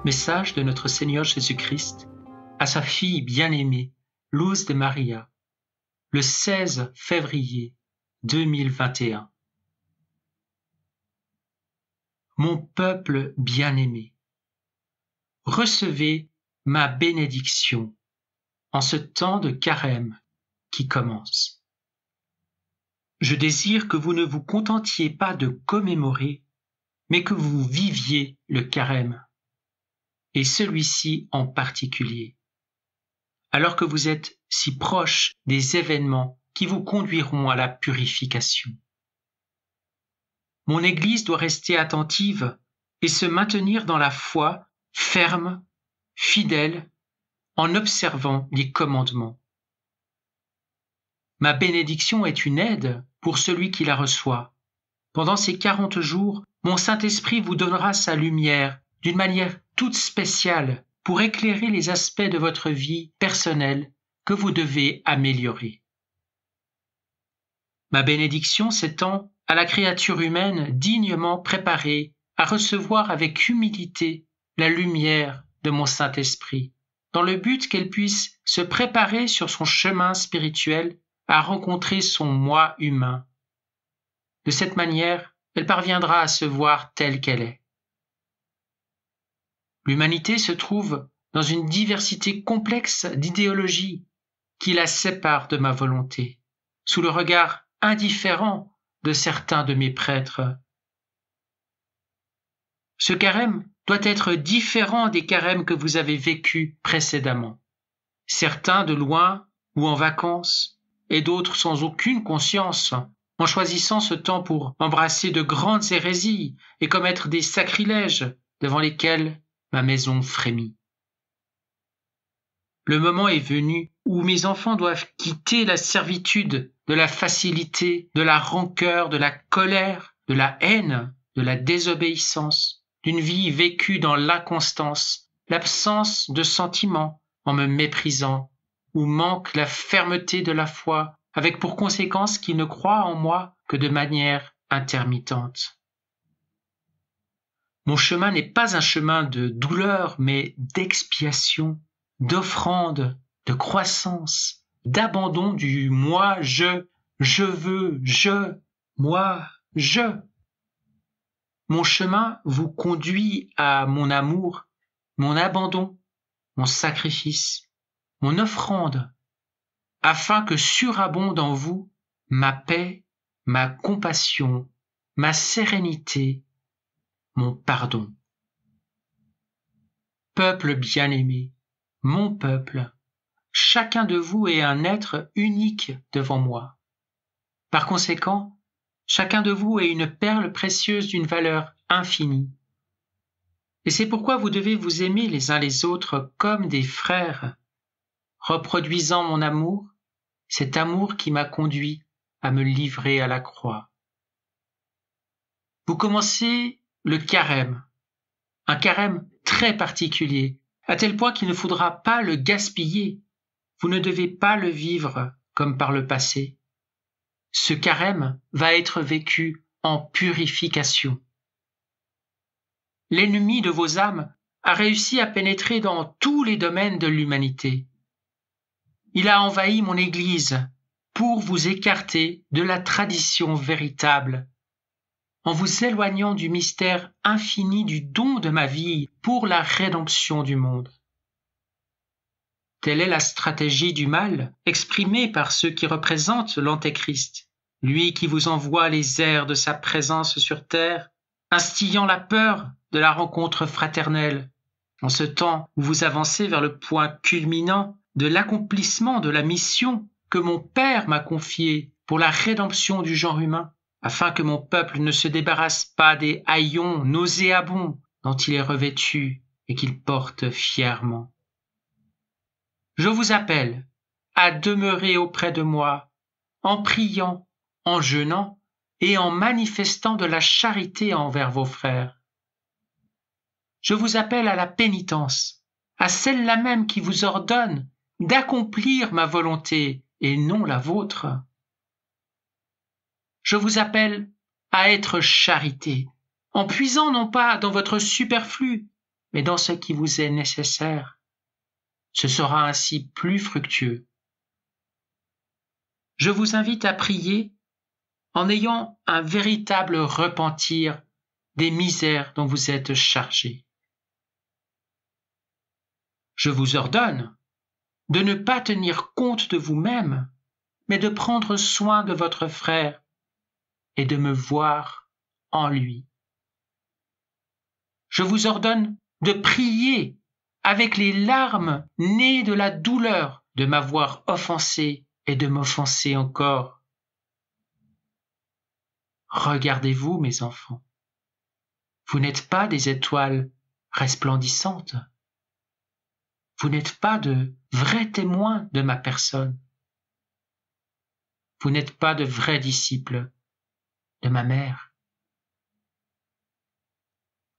Message de notre Seigneur Jésus-Christ à sa fille bien-aimée, Luz de Maria, le 16 février 2021. Mon peuple bien-aimé, recevez ma bénédiction en ce temps de carême qui commence. Je désire que vous ne vous contentiez pas de commémorer, mais que vous viviez le carême, et celui-ci en particulier, alors que vous êtes si proche des événements qui vous conduiront à la purification. Mon Église doit rester attentive et se maintenir dans la foi, ferme, fidèle, en observant les commandements. Ma bénédiction est une aide pour celui qui la reçoit. Pendant ces 40 jours, mon Saint-Esprit vous donnera sa lumière d'une manière toute spéciale pour éclairer les aspects de votre vie personnelle que vous devez améliorer. Ma bénédiction s'étend à la créature humaine dignement préparée à recevoir avec humilité la lumière de mon Saint-Esprit, dans le but qu'elle puisse se préparer sur son chemin spirituel à rencontrer son moi humain. De cette manière, elle parviendra à se voir telle qu'elle est. L'humanité se trouve dans une diversité complexe d'idéologies qui la séparent de ma volonté, sous le regard indifférent de certains de mes prêtres. Ce carême doit être différent des carèmes que vous avez vécus précédemment. Certains de loin ou en vacances, et d'autres sans aucune conscience, en choisissant ce temps pour embrasser de grandes hérésies et commettre des sacrilèges devant lesquels ma maison frémit. Le moment est venu où mes enfants doivent quitter la servitude de la facilité, de la rancœur, de la colère, de la haine, de la désobéissance, d'une vie vécue dans l'inconstance, l'absence de sentiments en me méprisant, où manque la fermeté de la foi, avec pour conséquence qu'ils ne croient en moi que de manière intermittente. Mon chemin n'est pas un chemin de douleur, mais d'expiation, d'offrande, de croissance, d'abandon du moi, je veux, moi, je. Mon chemin vous conduit à mon amour, mon abandon, mon sacrifice, mon offrande, afin que surabonde en vous ma paix, ma compassion, ma sérénité, mon pardon. Peuple bien-aimé, mon peuple, chacun de vous est un être unique devant moi. Par conséquent, chacun de vous est une perle précieuse d'une valeur infinie. Et c'est pourquoi vous devez vous aimer les uns les autres comme des frères, reproduisant mon amour, cet amour qui m'a conduit à me livrer à la croix. Vous commencez le carême, un carême très particulier, à tel point qu'il ne faudra pas le gaspiller. Vous ne devez pas le vivre comme par le passé. Ce carême va être vécu en purification. L'ennemi de vos âmes a réussi à pénétrer dans tous les domaines de l'humanité. Il a envahi mon Église pour vous écarter de la tradition véritable, en vous éloignant du mystère infini du don de ma vie pour la rédemption du monde. Telle est la stratégie du mal exprimée par ceux qui représentent l'Antéchrist, lui qui vous envoie les airs de sa présence sur terre, instillant la peur de la rencontre fraternelle, en ce temps où vous avancez vers le point culminant de l'accomplissement de la mission que mon Père m'a confiée pour la rédemption du genre humain, afin que mon peuple ne se débarrasse pas des haillons nauséabonds dont il est revêtu et qu'il porte fièrement. Je vous appelle à demeurer auprès de moi, en priant, en jeûnant et en manifestant de la charité envers vos frères. Je vous appelle à la pénitence, à celle-là même qui vous ordonne d'accomplir ma volonté et non la vôtre. Je vous appelle à être charité, en puisant non pas dans votre superflu, mais dans ce qui vous est nécessaire. Ce sera ainsi plus fructueux. Je vous invite à prier en ayant un véritable repentir des misères dont vous êtes chargés. Je vous ordonne de ne pas tenir compte de vous-même, mais de prendre soin de votre frère et de me voir en lui. Je vous ordonne de prier avec les larmes nées de la douleur de m'avoir offensé et de m'offenser encore. Regardez-vous, mes enfants. Vous n'êtes pas des étoiles resplendissantes. Vous n'êtes pas de vrais témoins de ma personne. Vous n'êtes pas de vrais disciples de ma mère.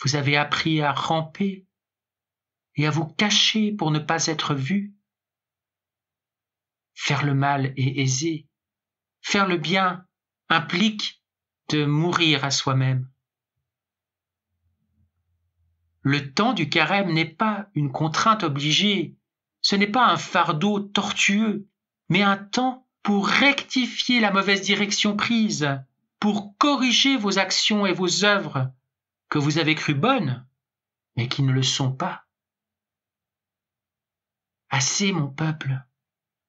Vous avez appris à ramper et à vous cacher pour ne pas être vus. Faire le mal est aisé. Faire le bien implique de mourir à soi-même. Le temps du carême n'est pas une contrainte obligée, ce n'est pas un fardeau tortueux, mais un temps pour rectifier la mauvaise direction prise, pour corriger vos actions et vos œuvres que vous avez crues bonnes, mais qui ne le sont pas. Assez, mon peuple,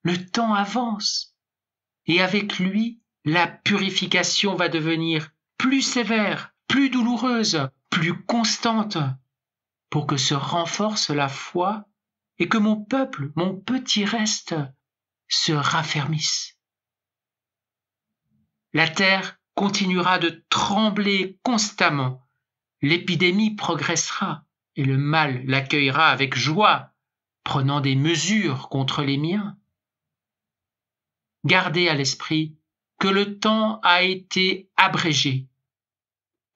le temps avance, et avec lui, la purification va devenir plus sévère, plus douloureuse, plus constante, pour que se renforce la foi et que mon peuple, mon petit reste, se raffermisse. La terre continuera de trembler constamment, l'épidémie progressera et le mal l'accueillera avec joie, prenant des mesures contre les miens. Gardez à l'esprit que le temps a été abrégé,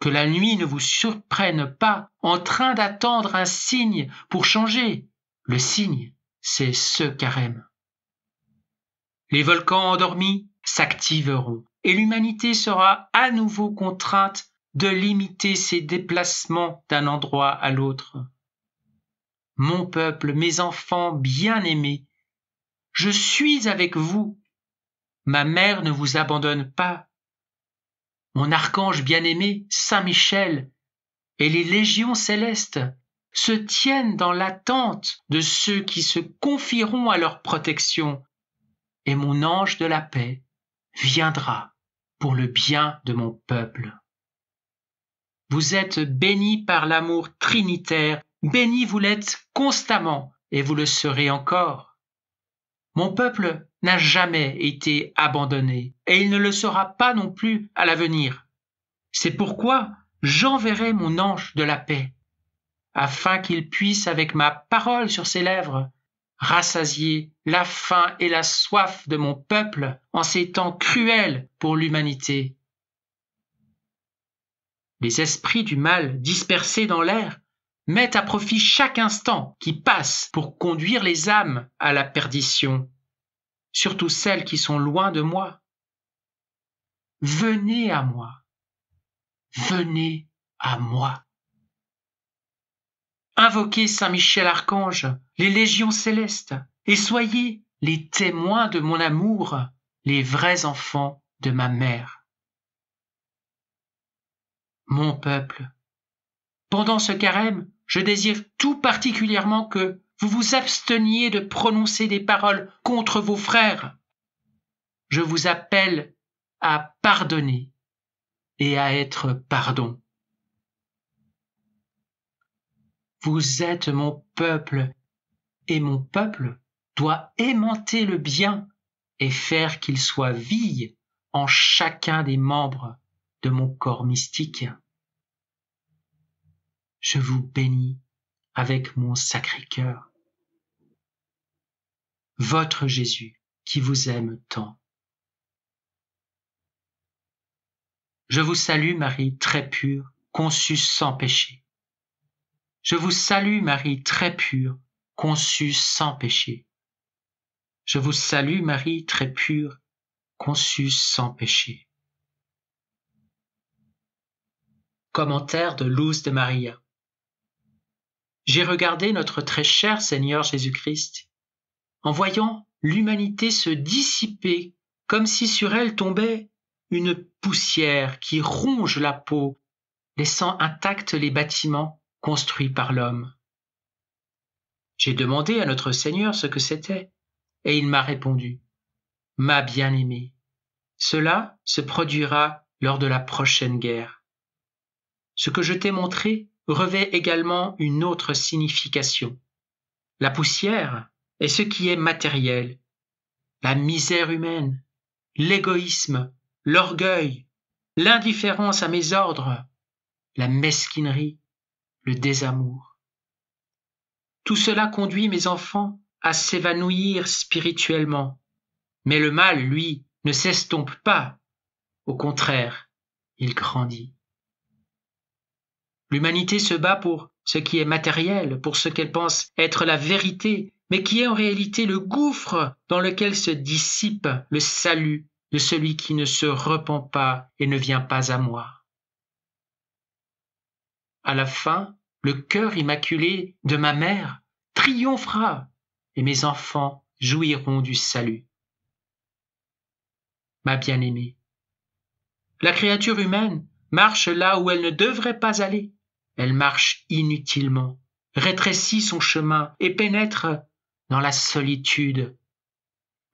que la nuit ne vous surprenne pas en train d'attendre un signe pour changer. Le signe, c'est ce carême. Les volcans endormis s'activeront et l'humanité sera à nouveau contrainte de limiter ses déplacements d'un endroit à l'autre. Mon peuple, mes enfants bien-aimés, je suis avec vous. Ma mère ne vous abandonne pas. Mon archange bien-aimé, Saint Michel, et les légions célestes se tiennent dans l'attente de ceux qui se confieront à leur protection, et mon ange de la paix viendra pour le bien de mon peuple. Vous êtes bénis par l'amour trinitaire, bénis vous l'êtes constamment, et vous le serez encore. Mon peuple n'a jamais été abandonné, et il ne le sera pas non plus à l'avenir. C'est pourquoi j'enverrai mon ange de la paix, afin qu'il puisse, avec ma parole sur ses lèvres, rassasier la faim et la soif de mon peuple en ces temps cruels pour l'humanité. Les esprits du mal dispersés dans l'air mettent à profit chaque instant qui passe pour conduire les âmes à la perdition, surtout celles qui sont loin de moi. Venez à moi, venez à moi. Invoquez Saint Michel Archange, les légions célestes, et soyez les témoins de mon amour, les vrais enfants de ma mère. Mon peuple, pendant ce carême, je désire tout particulièrement que vous vous absteniez de prononcer des paroles contre vos frères. Je vous appelle à pardonner et à être pardon. Vous êtes mon peuple, et mon peuple doit aimanter le bien et faire qu'il soit vie en chacun des membres de mon corps mystique. Je vous bénis avec mon Sacré-Cœur. Votre Jésus qui vous aime tant. Je vous salue Marie très pure, conçue sans péché. Je vous salue Marie très pure, conçue sans péché. Je vous salue Marie très pure, conçue sans péché. Commentaire de Luz de Maria. j'ai regardé notre très cher Seigneur Jésus-Christ, en voyant l'humanité se dissiper comme si sur elle tombait une poussière qui ronge la peau, laissant intacts les bâtiments construits par l'homme. J'ai demandé à notre Seigneur ce que c'était, et il m'a répondu, « Ma bien-aimée, cela se produira lors de la prochaine guerre. Ce que je t'ai montré revêt également une autre signification. La poussière est ce qui est matériel, la misère humaine, l'égoïsme, l'orgueil, l'indifférence à mes ordres, la mesquinerie, le désamour. Tout cela conduit mes enfants à s'évanouir spirituellement. Mais le mal, lui, ne s'estompe pas. Au contraire, il grandit. L'humanité se bat pour ce qui est matériel, pour ce qu'elle pense être la vérité, mais qui est en réalité le gouffre dans lequel se dissipe le salut de celui qui ne se repent pas et ne vient pas à moi. À la fin, le cœur immaculé de ma mère triomphera et mes enfants jouiront du salut. Ma bien-aimée, la créature humaine marche là où elle ne devrait pas aller. Elle marche inutilement, rétrécit son chemin et pénètre dans la solitude.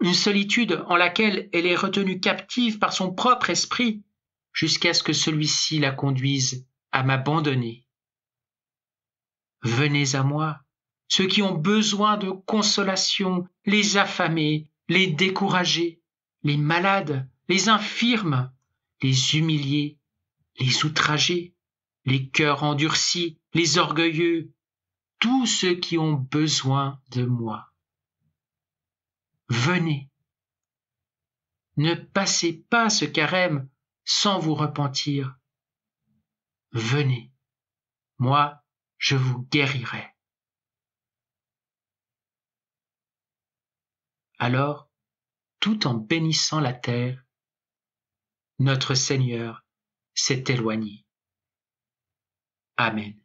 Une solitude en laquelle elle est retenue captive par son propre esprit jusqu'à ce que celui-ci la conduise à m'abandonner. Venez à moi, ceux qui ont besoin de consolation, les affamés, les découragés, les malades, les infirmes, les humiliés, les outragés, les cœurs endurcis, les orgueilleux, tous ceux qui ont besoin de moi. Venez. Ne passez pas ce carême sans vous repentir. Venez. Moi, je vous guérirai. Alors, tout en bénissant la terre, notre Seigneur s'est éloigné. Amen.